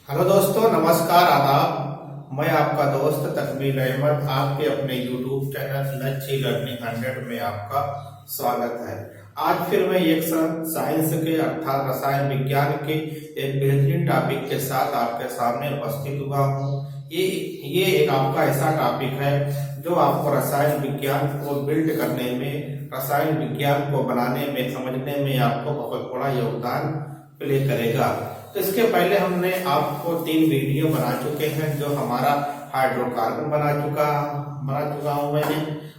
Hello दोस्तों, नमस्कार, आदाब। मैं आपका दोस्त तकमील अहमद आपके अपने YouTube चैनल लच्छी लर्निंग 100 में आपका स्वागत है। आज फिर मैं एक साइंस के अर्थात रसायन विज्ञान के एक बेहतरीन टॉपिक के साथ आपके सामने उपस्थित हुआ हूँ। ये एक आपका ऐसा टॉपिक है जो आपको रसायन विज्ञान को बिल्ड करने में, रसायन विज्ञान को बनाने में, समझने में आपको बहुत बड़ा योगदान प्ले करेगा। तो इसके पहले हमने आपको 3 वीडियो बना चुके हैं, जो हमारा हाइड्रोकार्बन बना चुका हूं मैंने,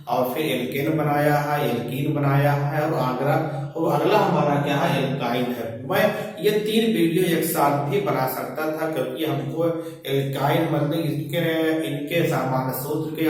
और फिर एल्केन बनाया है, एल्कीन बनाया है, और अगला हमारा क्या है, एल्काइन है। मैं ये 3 वीडियो एक साथ भी बना सकता था, क्योंकि हमको एल्काइन मतलब इनके सामान्य सूत्र के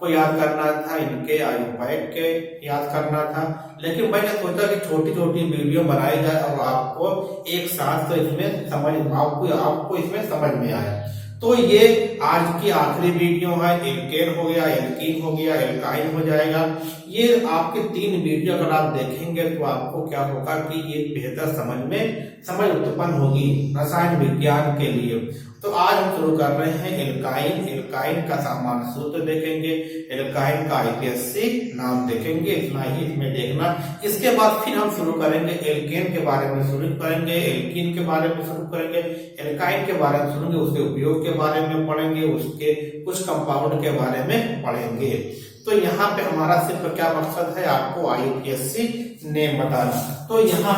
को याद करना था, इनके आयुर्वेद के याद करना था। लेकिन मैंने सोचा कि छोटी छोटी वीडियो बनाई जाए और आपको एक साथ तो इसमें आपको इसमें समझ में आए। तो ये आज की आखिरी वीडियो है। एल्केन हो गया, एल्कीन हो गया, एल्काइन हो जाएगा। ये आपके 3 वीडियो अगर आप देखेंगे तो आपको क्या होगा कि ये बेहतर समझ उत्पन्न होगी रसायन विज्ञान के लिए। तो आज हम शुरू कर रहे हैं एल्काइन। एल्काइन का सामान्य सूत्र देखेंगे, एल्काइन का आईपीएससी नाम देखेंगे, इतना ही इसमें देखना। इसके बाद फिर हम शुरू करेंगे एल्केन के बारे में शुरू करेंगे, एल्कीन के बारे में शुरू करेंगे, एल्काइन के बारे में सुनेंगे, उसके उपयोग के बारे में पढ़ेंगे, उसके कुछ कंपाउंड के बारे में पढ़ेंगे। तो यहाँ पे हमारा सिर्फ क्या मकसद है, आपको आईपीएससी नेम बताना। तो यहाँ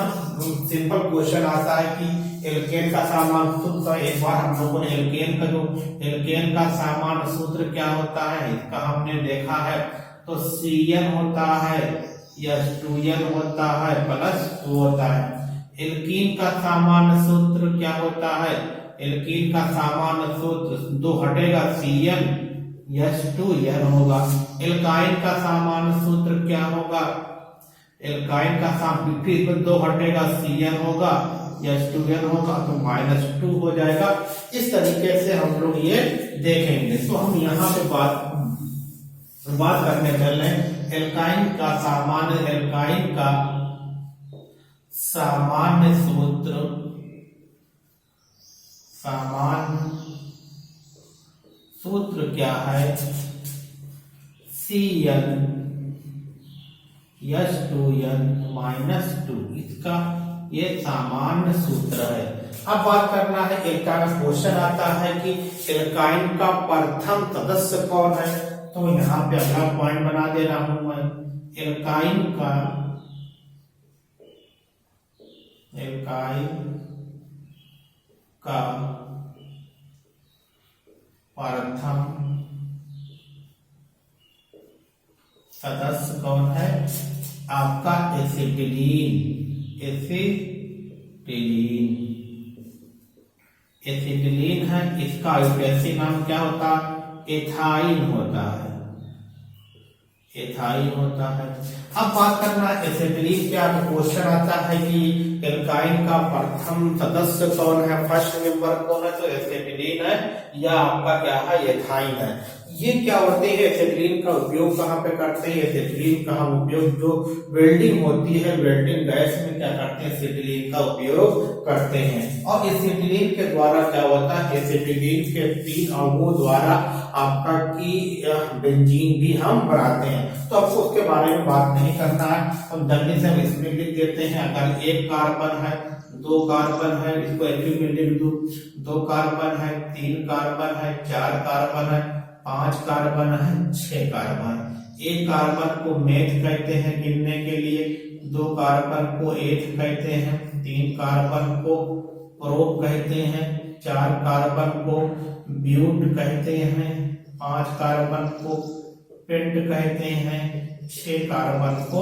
सिंपल क्वेश्चन आता है कि एल्केन का सामान्य सूत्र। एक बार हम लोगों ने एल्केन का सामान्य सूत्र क्या होता है इसका हमने देखा है। तो Cn होता है, H2n होता है, +2 होता है। एल्कीन का सामान्य सूत्र क्या होता है, एल्कीन का सामान्य सूत्र 2 हटेगा Cn, H2n होगा। एल्काइन का सामान्य सूत्र क्या होगा, एल्काइन का फिर 2 हटेगा Cn होगा, H2n होगा, तो -2 हो जाएगा। इस तरीके से हम लोग ये देखेंगे। तो हम यहाँ पे बात करने चल रहे हैं एल्काइन का सामान्य सूत्र क्या है, Cn H2n -2, इसका ये सामान्य सूत्र है। अब बात करना है एल्काइन। क्वेश्चन आता है कि एल्काइन का प्रथम सदस्य कौन है। तो यहाँ पे अगला पॉइंट बना दे रहा हूं मैं। एल्काइन का प्रथम सदस्य कौन है, आपका एसिटिलीन है। इसका आईपीएससी नाम क्या होता, एथाइन होता है, अब बात करना है एसिटिलीन क्या। क्वेश्चन आता है कि एल्काइन का प्रथम सदस्य कौन है, फर्स्ट मेंबर कौन है। तो एसिटिलीन है या आपका क्या है, एथाइन है। ये क्या होते हैं, एसिटिलीन का उपयोग कहाँ पे करते हैं, एसिटिलीन का हम उपयोग जो वेल्डिंग होती है, वेल्डिंग गैस में क्या करते हैं, एसिटिलीन का उपयोग करते हैं। और एसिटिलीन के द्वारा क्या होता है, एसिटिलीन के 3 अणुओं द्वारा आपका की बेंजीन भी हम बनाते हैं। तो आपको उसके बारे में बात नहीं करना है, हम जल्दी से हम इसमें लिख देते हैं। अगर 1 कार्बन है, 2 कार्बन है, इसको एक में लिख दो, 2 कार्बन है, 3 कार्बन है, 4 कार्बन है, 5 कार्बन है, 6 कार्बन। 1 कार्बन को मेथ कहते हैं गिनने के लिए, 2 कार्बन को एथ कहते हैं, 3 कार्बन को प्रोप कहते हैं, 4 कार्बन को ब्यूट कहते हैं, 5 कार्बन को पेंट कहते हैं, 6 कार्बन को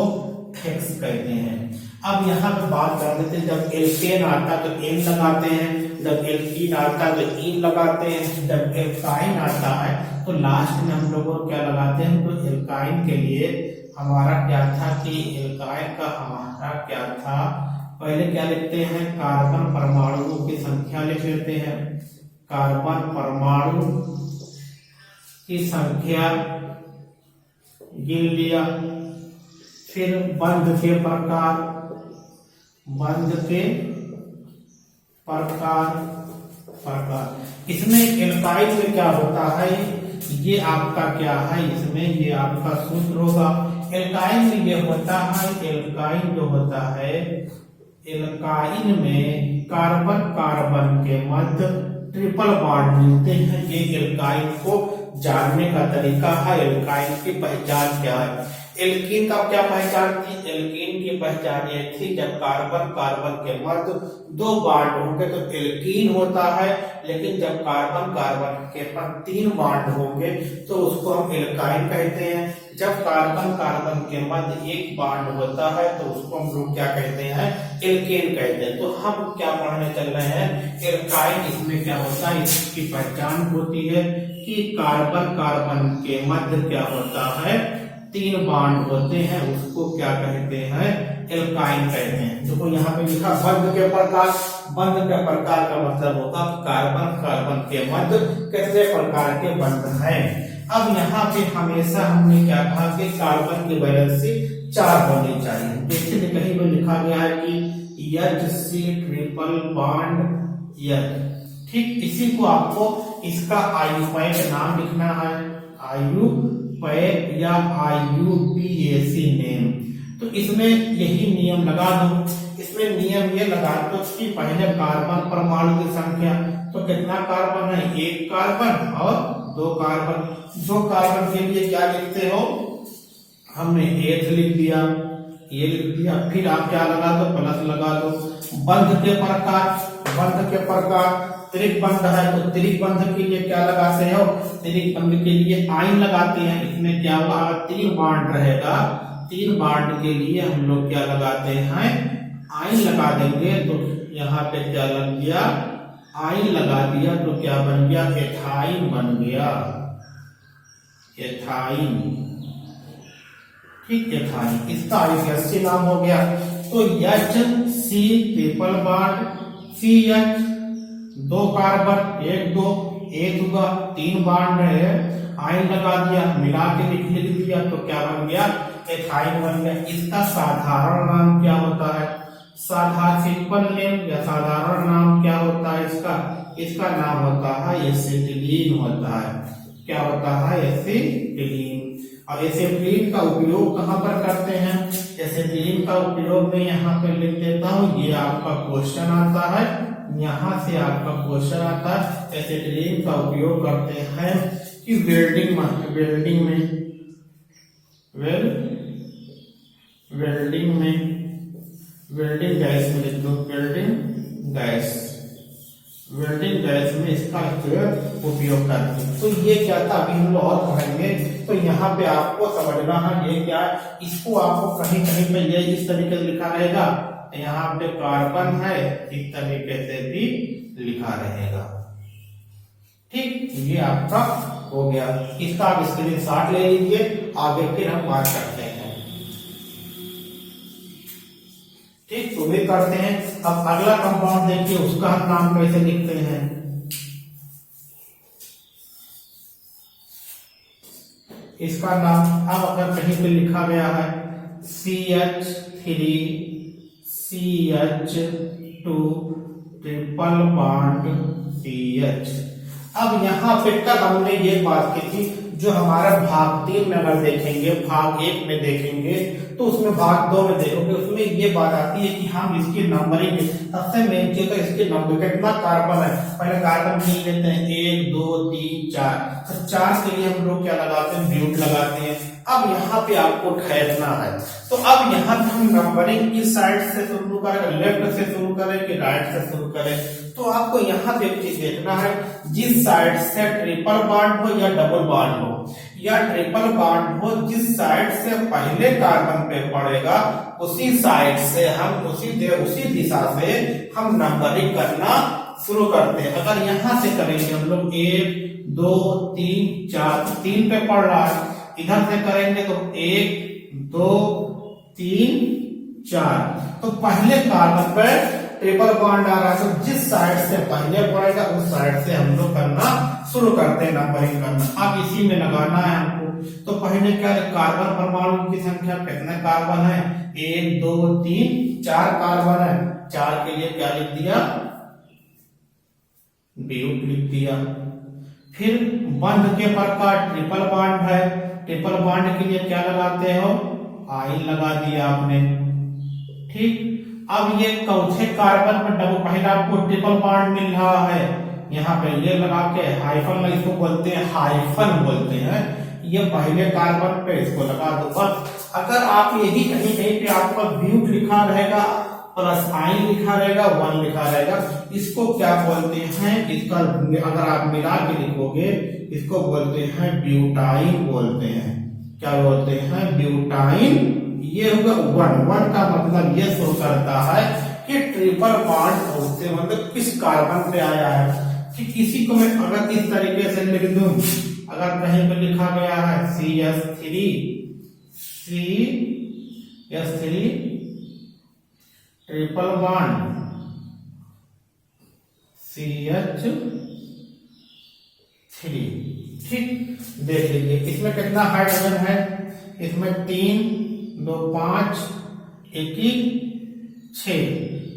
हेक्स कहते हैं। अब यहाँ पे बात कर लेते हैं, जब एल्केन आता तो एन लगाते हैं, जब एल्कीन आता तो इन लगाते हैं, जब एल्काइन आता है तो लास्ट में हम लोग क्या लगाते हैं। तो एल्काइन के लिए हमारा क्या था कि एल्काइन का हमारा क्या था, पहले क्या लिखते हैं, कार्बन परमाणुओं की संख्या लिख लेते हैं। कार्बन परमाणु की संख्या गिन लिया, फिर बंध के प्रकार प्रकार। इसमें एल्काइल में क्या होता है, ये आपका क्या है, इसमें ये आपका सूत्र होगा। एल्काइल में ये होता है, एल्काइल जो होता है, एल्काइल में कार्बन कार्बन के मध्य ट्रिपल बॉन्ड मिलते हैं। ये एल्काइल को जानने का तरीका है। एल्काइल की पहचान क्या है? एल्कीन का क्या पहचान थी? एल्कीन की पहचान ये थी जब कार्बन कार्बन के मध्य दो बॉन्ड होंगे तो एल्कीन होता है, लेकिन जब कार्बन कार्बन के मध्य तीन बॉन्ड होंगे तो उसको हम एल्काइल कहते हैं। जब कार्बन कार्बन के मध्य एक बॉन्ड होता है तो उसको हम लोग क्या कहते हैं? एल्केन कहते हैं। तो हम क्या पढ़ने चल रहे हैं? एल्काइल। इसमें क्या होता है, इसकी पहचान होती है कि कार्बन कार्बन के मध्य क्या होता है, तीन बॉन्ड होते हैं, उसको क्या कहते हैं? एल्काइन कहते हैं। देखो यहाँ पे लिखा बंध के प्रकार। बंध के प्रकार का मतलब होगा कार्बन कार्बन के मध्य कितने प्रकार के बंध हैं। अब यहाँ पे हमेशा हमने क्या कहा कि कार्बन की वैलेंसी 4 होनी चाहिए। देखिए कहीं पर लिखा गया है कि HC ट्रिपल बॉन्ड H। ठीक इसी को आपको इसका IUPAC नाम लिखना है, IUPAC या IUPAC नेम। तो इसमें यही नियम लगा दो। इसमें नियम ये लगा दो कि पहले कार्बन परमाणु की संख्या, तो कितना कार्बन है? एक कार्बन और दो कार्बन। दो कार्बन के लिए क्या लिखते हो? हमने H लिख दिया, ये लिख दिया, फिर आप क्या लगा दो? प्लस लगा दो। बंध के प्रकार, बंध के प्रकार त्रिक बंध है तो त्रिक बंध के लिए क्या लगाते हो? त्रिक बंध के लिए आइन लगाते हैं। इसमें क्या होगा? तीन बॉन्ड रहेगा, तीन बॉन्ड के लिए हम लोग क्या लगाते हैं? आइन लगा देंगे। तो यहाँ पे क्या लग गया? आइन लगा दिया तो क्या बन गया? एथाइन बन गया, एथाइन। ठीक, एथाइन। इसका IUPAC नाम हो गया। तो HC ट्रिपल बॉन्ड CH, दो कार्बन एक दो, एक हुआ, तीन बॉन्ड है, आइन लगा दिया, मिला के लिख दिया तो क्या बन गया? एथाइन बन गया। इसका साधारण नाम क्या होता है? साधारण सिंपल नेम या साधारण नाम क्या होता है इसका? इसका नाम होता है एसिटिलीन होता है। क्या होता है? एसिटिलीन। और एसिटिलीन का उपयोग कहाँ पर करते हैं? एसिटिलीन का उपयोग मैं यहाँ पे लिख देता हूँ, ये आपका क्वेश्चन आता है, यहाँ से आपका क्वेश्चन आता है। एसिटिलीन का उपयोग करते हैं कि वेल्डिंग में, वेल्डिंग गैस में लिख दो, वेल्डिंग गैस, वेल्डिंग गैस में इसका उपयोग करते हैं। तो ये क्या था, अभी हम लोग और पढ़ेंगे। तो यहाँ पे आपको समझना है ये क्या है। इसको आपको कहीं कहीं पे ये इस तरीके से लिखा रहेगा, यहाँ पे कार्बन है, इस तरीके से भी लिखा रहेगा। ठीक, ये आपका हो गया। इसका आप स्क्रीनशॉट ले लीजिए, आगे फिर हम बात करते हैं। ठीक, तो भी करते हैं। अब अगला कंपाउंड देखिए, उसका हम नाम कैसे लिखते हैं। इसका नाम अब अगर कहीं पे लिखा गया है CH3 CH2 triple bond CH। अब यहाँ पे तक हमने ये बात की थी, जो हमारा भाग 3 में अगर देखेंगे, भाग 1 में देखेंगे तो उसमें भाग 2 में देखोगे, उसमें ये बात आती है कि हम इसकी नंबरिंग, सबसे मेन चीज तो इसके नंबर, कितना कार्बन है, पहले कार्बन गिन लेते हैं, 1 2 3 4। तो 4 के लिए हम लोग क्या लगाते हैं? ब्यूट लगाते हैं। अब यहाँ पे आपको ठहरना है, तो अब यहाँ पे हम नंबरिंग किस साइड से शुरू करें? लेफ्ट से शुरू करें कि राइट से शुरू करें? तो आपको यहाँ पे एक चीज देखना है, जिस साइड से ट्रिपल बॉन्ड हो या डबल बॉन्ड हो या ट्रिपल बॉन्ड हो, जिस साइड से पहले कार्बन पे पड़ेगा उसी साइड से हम उसी दिशा से हम नंबरिंग करना शुरू करते हैं। अगर यहाँ से करेंगे हम लोग 1 2 3 4, 3 पे पड़ रहा है, इधर से करेंगे तो 1 2 3 4, तो पहले कार्बन पर ट्रिपल बॉन्ड आ रहा है, तो जिस साइड से पहले पड़ेगा उस साइड से हम लोग करना शुरू करते हैं नंबरिंग करना। अब इसी में लगाना है हमको। तो पहले क्या है? कार्बन परमाणु की संख्या, कितने कार्बन है? 1 2 3 4 कार्बन है। 4 के लिए क्या लिख दिया? ब्यूट लिख दिया। फिर बंध के प्रकार ट्रिपल बॉन्ड है, ट्रिपल बॉन्ड के लिए क्या लगाते हो, आयन लगा दिया आपने। ठीक, अब ये चौथे कार्बन पर डबल, पहले आपको ट्रिपल बॉन्ड मिल रहा है, यहाँ पे ये लगा के हाइफन, इसको बोलते हैं हाइफन बोलते हैं, ये पहले कार्बन पे इसको लगा दो बस। अगर आप यही कहीं कहीं पे आपका ब्यूट लिखा रहेगा प्लस आयन लिखा रहेगा, 1 लिखा रहेगा, इसको क्या बोलते हैं, इसका अगर आप मिला के लिखोगे इसको बोलते हैं ब्यूटाइन बोलते हैं। क्या बोलते हैं, ब्यूटाइन। ये होगा 1 का मतलब ये शो करता है कि ट्रिपल बॉन्ड उससे मतलब किस कार्बन पे आया है। कि किसी को मैं अगर इस तरीके से लिख दूं, अगर कहीं पे लिखा गया है CH3 ट्रिपल बॉन्ड CH3, ठीक, देख लीजिए इसमें कितना हाइड्रोजन है, इसमें 3 2 5 1 6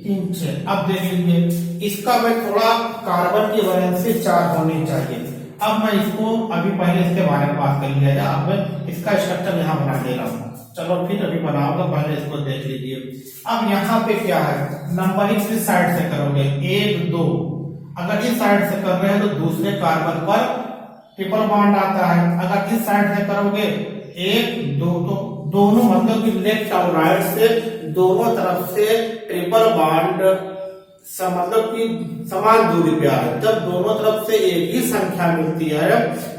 3 6। अब देख लीजिए इसका मैं थोड़ा कार्बन की वैलेंसी 4 होनी चाहिए। अब मैं इसको अभी पहले इसके बारे में बात कर लिया जाए, अब मैं इसका स्ट्रक्चर यहाँ बना दे रहा हूँ। चलो फिर अभी बनाऊंगा, पहले इसको देख लीजिए। अब यहाँ पे क्या है, नंबरिंग किस साइड से करोगे, 1 2, अगर इस साइड से कर रहे हैं तो दूसरे कार्बन पर ट्रिपल बॉन्ड आता है, अगर इस साइड से करोगे 1 2, तो दोनों मतलब कि लेफ्ट और राइट से दोनों तरफ से ट्रिपल बॉन्ड मतलब कि समान दूरी पे आ रहे। जब दोनों तरफ से एक ही संख्या मिलती है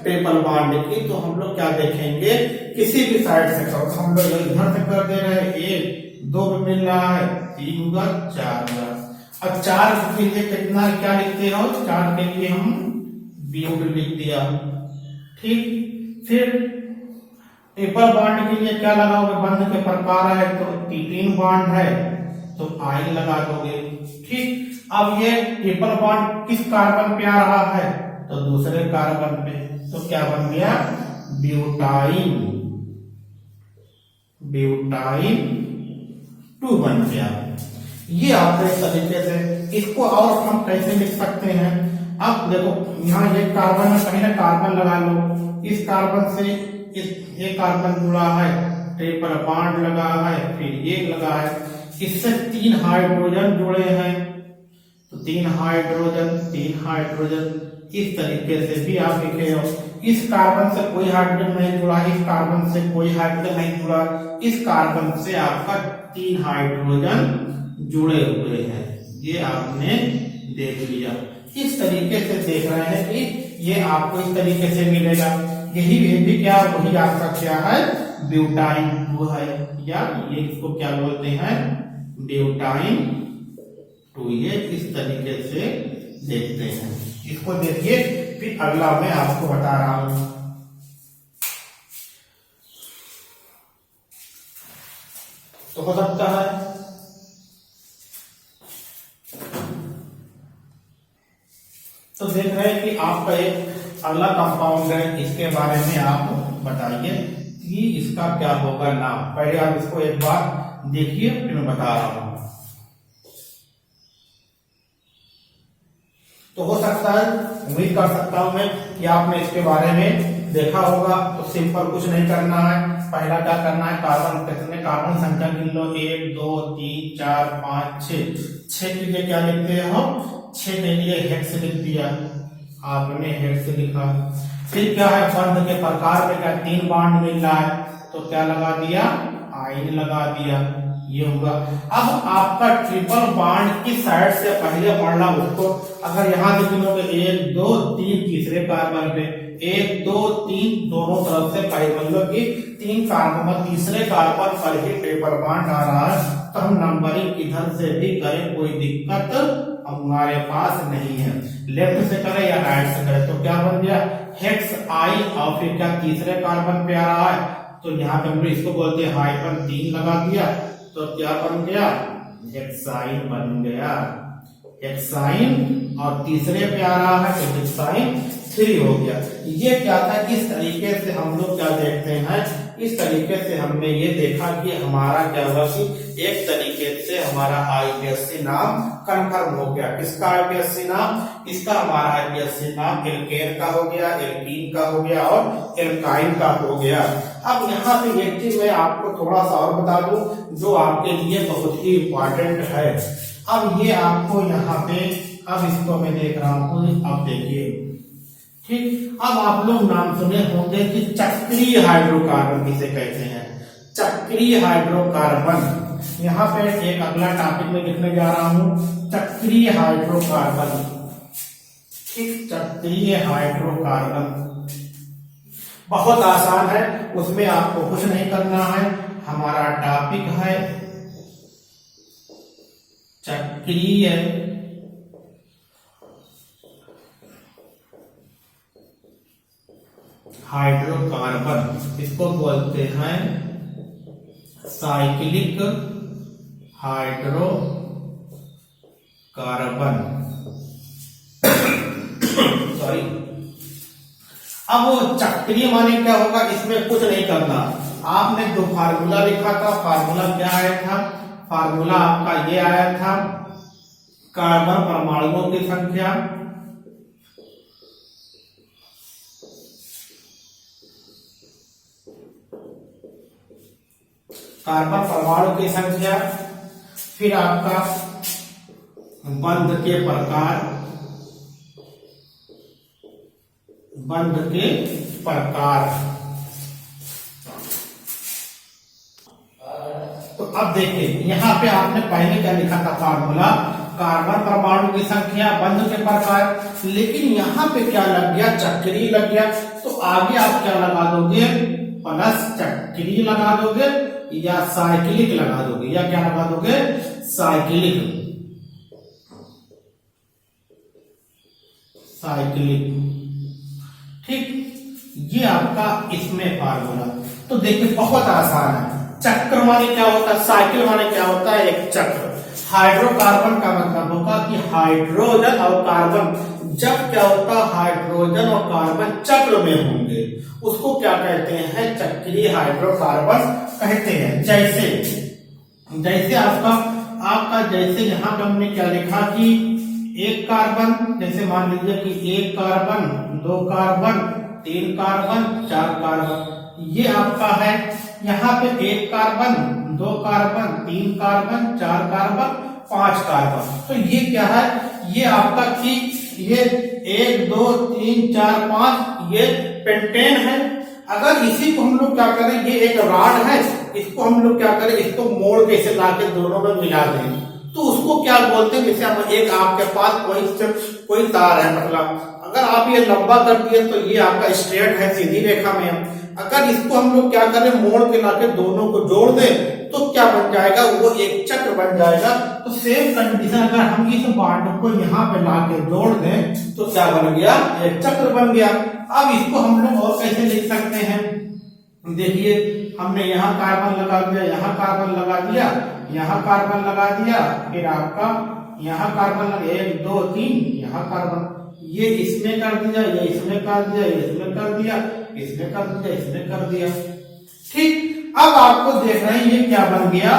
ट्रिपल बॉन्ड की, तो हम लोग क्या देखेंगे, किसी भी साइड से करो, तो हम लोग इधर से कर दे रहे हैं 1 2 पे मिल रहा है 3 होगा 4 होगा। अब 4 के लिए कितना क्या लिखते हो, 4 के लिए हम ब्यूट लिख दिया। ठीक, फिर ट्रिपल बॉन्ड के लिए क्या लगाओगे, बंध के प्रकार है तो 3 बॉन्ड है तो आयन लगा दोगे। ठीक, अब ये ट्रिपल बॉन्ड किस कार्बन पे आ रहा है, तो दूसरे कार्बन पे, तो क्या बन गया, ब्यूटाइन 2 बन गया। ये आपने इस तरीके से, इसको और हम कैसे लिख सकते हैं, अब देखो यहाँ ये कार्बन है, पहले कार्बन लगा लो, इस कार्बन से ये कार्बन जुड़ा है, ट्रिपल बॉन्ड लगा है, फिर एक लगा है, इससे 3 हाइड्रोजन जुड़े हैं, तो 3 हाइड्रोजन इस तरीके से भी आप लिखे हो। इस कार्बन से कोई हाइड्रोजन नहीं जुड़ा, इस कार्बन से कोई हाइड्रोजन नहीं जुड़ा, इस कार्बन से आपका 3 हाइड्रोजन जुड़े हुए हैं। ये आपने देख लिया, इस तरीके से देख रहे हैं कि ये आपको इस तरीके से मिलेगा। यही भी क्या, वही आपका क्या है, ब्यूटाइन 2 है, या ये इसको क्या बोलते हैं, ब्यूटाइन 2। ये इस तरीके से देखते हैं, इसको देखिए, फिर अगला मैं आपको बता रहा हूं। तो हो सकता है तो देख रहे हैं कि आपका एक अगला कंपाउंड है, इसके बारे में आप बताइए कि इसका क्या होगा नाम। पहले आप इसको एक बार देखिए, फिर मैं बता रहा हूं। तो हो सकता है, उम्मीद कर सकता हूं मैं कि आपने इसके बारे में देखा होगा। तो सिंपल कुछ नहीं करना है, पहला क्या करना है, कार्बन कितने कार्बन संख्या गिन लो, 1 2 3 4 5 6 के लिए क्या लिखते हो, 6 के लिए हेक्स लिख दिया, आपने हेक्स लिखा। फिर क्या है, बंध के प्रकार में क्या 3 बॉन्ड मिल रहा है, तो क्या लगा दिया, आयन लगा दिया, ये होगा। अब आपका ट्रिपल बॉन्ड की साइड से पहले पढ़ना, उसको अगर यहां से गिनोगे 1 2 3 तीसरे कार्बन पे 1 2 3 दोनों तरफ से पहले मतलब कि 3 कार्बन तीसरे कार्बन पर ही ट्रिपल बॉन्ड आ रहा है, तो हम नंबरिंग इधर से भी करें कोई दिक्कत हमारे पास नहीं है। लेफ्ट से करें या राइट से करें, तो क्या बन गया, हेक्स आई, और फिर क्या तीसरे कार्बन पे आ रहा है, तो यहाँ पे हम लोग इसको बोलते हैं हाइफन 3 लगा दिया, तो क्या बन गया, हेक्साइन बन गया, हेक्साइन। और तीसरे पे आ रहा है तो हेक्साइन 3 हो गया। ये क्या था, इस तरीके से हम लोग क्या देखते हैं इस तरीके से हमने ये देखा कि हमारा क्या हुआ कि एक तरीके से हमारा आईपीएससी नाम कंफर्म हो गया। किसका आईपीएससी नाम? इसका हमारा आईपीएससी नाम एल्केन का हो गया, एल्कीन का हो गया और एल्काइन का हो गया। अब यहाँ पे एक चीज मैं आपको थोड़ा सा और बता दूं जो आपके लिए बहुत ही इंपॉर्टेंट है। अब ये आपको यहाँ पे, अब इसको मैं देख रहा हूँ, अब देखिए, ठीक। अब आप लोग नाम सुने होंगे कि चक्रीय हाइड्रोकार्बन किसे कहते हैं? चक्रीय हाइड्रोकार्बन। यहाँ पे एक अगला टॉपिक में लिखने जा रहा हूं, चक्रीय हाइड्रोकार्बन। ठीक, चक्रीय हाइड्रोकार्बन बहुत आसान है, उसमें आपको कुछ नहीं करना है। हमारा टॉपिक है चक्रीय हाइड्रोकार्बन। इसको बोलते हैं साइक्लिक हाइड्रोकार्बन। सॉरी। अब वो चक्रीय माने क्या होगा? इसमें कुछ नहीं करना। आपने जो फार्मूला लिखा था, फार्मूला क्या आया था? फार्मूला आपका ये आया था, कार्बन परमाणुओं की संख्या कार्बन परमाणु की संख्या, फिर आपका बंध के प्रकार, बंध के प्रकार। तो अब देखिए यहाँ पे आपने पहले क्या लिखा था? फार्मूला कार्बन परमाणु की संख्या, बंध के प्रकार। लेकिन यहाँ पे क्या लग गया? चक्रीय लग गया। तो आगे आप क्या लगा दोगे? प्लस चक्रीय लगा दोगे या साइक्लिक लगा दोगे, या क्या लगा दोगे? साइक्लिक। साइक्लिक, ठीक। ये आपका इसमें फार्मूला। तो देखिए बहुत आसान है। चक्र माने क्या होता है? साइकिल माने क्या होता है? एक चक्र। हाइड्रोकार्बन का मतलब होगा कि हाइड्रोजन और कार्बन, जब क्या होता है हाइड्रोजन और कार्बन चक्र में होंगे, उसको क्या कहते हैं? चक्रीय हाइड्रोकार्बन कहते हैं। जैसे आपका जैसे यहाँ पे हमने क्या लिखा कि एक कार्बन, जैसे मान लीजिए कि एक कार्बन, दो कार्बन, तीन कार्बन, चार कार्बन, ये आपका है। यहाँ पे एक कार्बन, दो कार्बन, तीन कार्बन, चार कार्बन, पांच कार्बन। तो ये क्या है? ये आपका कि ये 1 2 3 4 5 ये पेंटेन है। अगर इसी को हम लोग क्या करें, ये एक रॉड है, इसको हम लोग क्या करें, इसको मोड़ के इसे लाके दोनों में मिला दें, तो उसको क्या बोलते हैं? जैसे हम एक आपके पास कोई तार है, मतलब अगर आप ये लंबा कर दिए तो ये आपका स्ट्रेट है, सीधी रेखा में। अगर इसको हम लोग क्या करें, मोड़ के लाके दोनों को जोड़ दें तो क्या बन जाएगा? वो एक चक्र बन जाएगा। तो सेम कंडीशन अगर हम इस बांड को यहाँ पे लाके जोड़ दें तो क्या बन गया? एक चक्र बन गया। अब इसको हम लोग और कैसे लिख सकते हैं? देखिए हमने यहाँ कार्बन लगा दिया, यहाँ कार्बन लगा दिया, यहाँ कार्बन लगा दिया, फिर आपका यहाँ कार्बन लगा, 1 2 3, यहाँ कार्बन, ये इसमें कर दिया, ये इसमें कर दिया, ये इसमें कर दिया, इसमें कर दिया, इसमें कर दिया। ठीक। अब आपको देख रहे हैं ये क्या बन गया?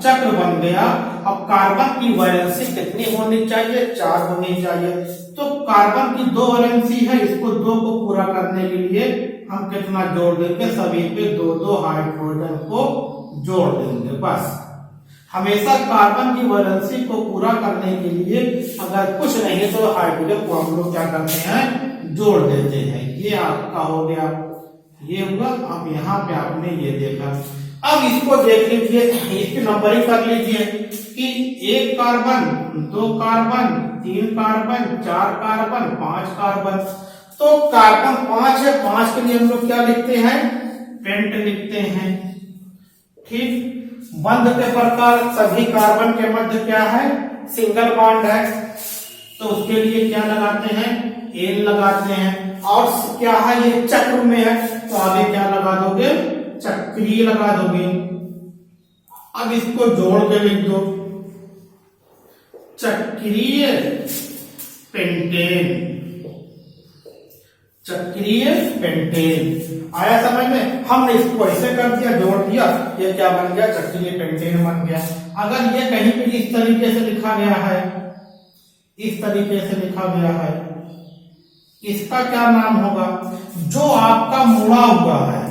चक्र बन गया। अब कार्बन की वैलेंसी कितनी होनी चाहिए? 4 होनी चाहिए। तो कार्बन की 2 वैलेंसी है, इसको 2 को पूरा करने के लिए हम कितना जोड़ देंगे? सभी पे 2 हाइड्रोजन को जोड़ देंगे। बस हमेशा कार्बन की वैलेंसी को पूरा करने के लिए अगर कुछ नहीं तो हाइड्रोजन को हम लोग क्या करते हैं? जोड़ देते हैं। ये आपका हो गया, ये हुआ। अब यहाँ पे आपने ये देखा। अब इसको देख लीजिए, इसकी नंबरिंग कर लीजिए कि 1 carbon, 2 carbon, 3 carbon, 4 carbon, 5 carbon. तो कार्बन 5 है, 5 के लिए हम लोग क्या लिखते हैं? पेंट लिखते हैं। ठीक। बंध के प्रकार, सभी कार्बन के मध्य क्या है? सिंगल बॉन्ड है, तो उसके लिए क्या लगाते हैं? एन लगाते हैं। और क्या है? ये चक्र में है, तो आगे क्या लगा दोगे? चक्रीय लगा दोगे। अब इसको जोड़ के लिख दो, चक्रीय पेंटेन। चक्रीय पेंटेन। आया समझ में? हमने इसको ऐसे कर दिया, जोड़ दिया, ये क्या बन गया? चक्रीय पेंटेन बन गया। अगर ये कहीं पे इस तरीके से लिखा गया है, इस तरीके से लिखा गया है, इसका क्या नाम होगा? जो आपका मुड़ा हुआ है,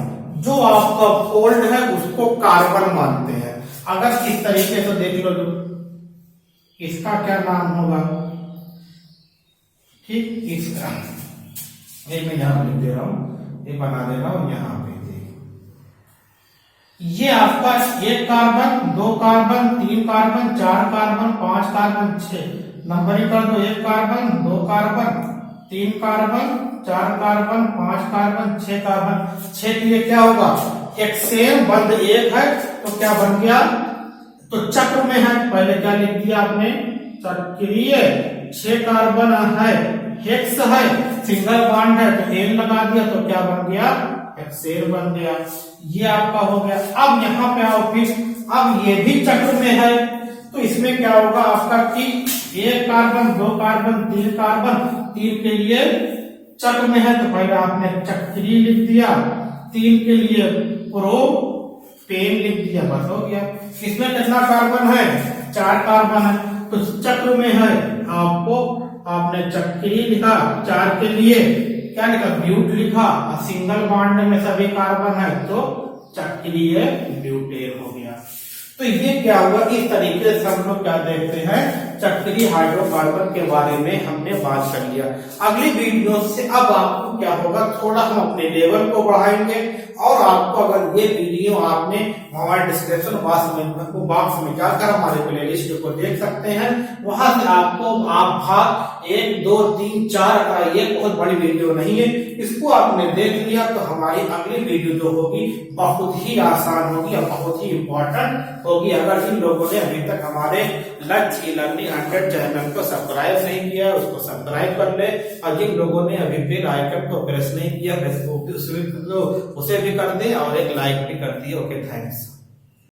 जो आपका फोल्ड है, उसको कार्बन मानते हैं। अगर इस तरीके से देख लो, इसका क्या नाम होगा? ठीक, इसका ये मैं यहां लिख दे रहा हूं, ये बना दे रहा हूं यहां पे। ये आपका 1 carbon, 2 carbon, 3 carbon, 4 carbon, 5 carbon, 6 numbering कर दो। 1 carbon, 2 carbon, 3 carbon, 4 carbon, 5 carbon, 6 carbon. 6 के लिए क्या होगा? हेक्सेन बंध 1 है तो क्या बन गया? तो चक्र में है, पहले क्या लिख दिया आपने? चक्रीय। 6 कार्बन है, हेक्स है, सिंगल बॉन्ड है तो एन लगा दिया तो क्या बन गया? हेक्सेन बन गया। ये आपका हो गया। अब यहां पे आओ फिर, अब ये भी चक्र में है तो इसमें क्या होगा आपका कि 1 कार्बन, 2 कार्बन, 3 कार्बन, 3 के लिए चक्र में है तो पहले आपने चक्रीय लिख दिया, 3 के लिए प्रोपेन लिख दिया, बस हो गया। इसमें कितना कार्बन है? 4 कार्बन है तो चक्र में है, आपको आपने चक्रीय लिखा, 4 के लिए क्या लिखा? ब्यूट लिखा, और सिंगल बॉन्ड में सभी कार्बन है तो चक्रीय ब्यूटेन हो गया। तो ये क्या हुआ? इस तरीके से हम लोग क्या देखते हैं? चक्रीय हाइड्रोकार्बन के बारे में हमने बात कर लिया। अगली वीडियो से अब आपको क्या होगा? थोड़ा हम अपने लेवल को बढ़ाएंगे और आपको अगर ये वीडियो आपने हमारे डिस्क्रिप्शन बॉक्स में जाकर हमारे प्लेलिस्ट को देख सकते हैं, वहां से आपको आप भाग 1, 2, 3, 4 का ये बहुत बड़ी वीडियो नहीं है, इसको आपने देख लिया तो हमारी अगली वीडियो जो होगी बहुत ही आसान होगी और बहुत ही इंपॉर्टेंट होगी। अगर जिन लोगों ने अभी तक हमारे लर्निंग ई लर्निंग 100 चैनल को सब्सक्राइब नहीं किया उसको सब्सक्राइब कर ले, और जिन लोगों ने अभी बेल आइकन को प्रेस नहीं किया उसे भी कर दे और एक लाइक भी कर दिए। Okay, thanks.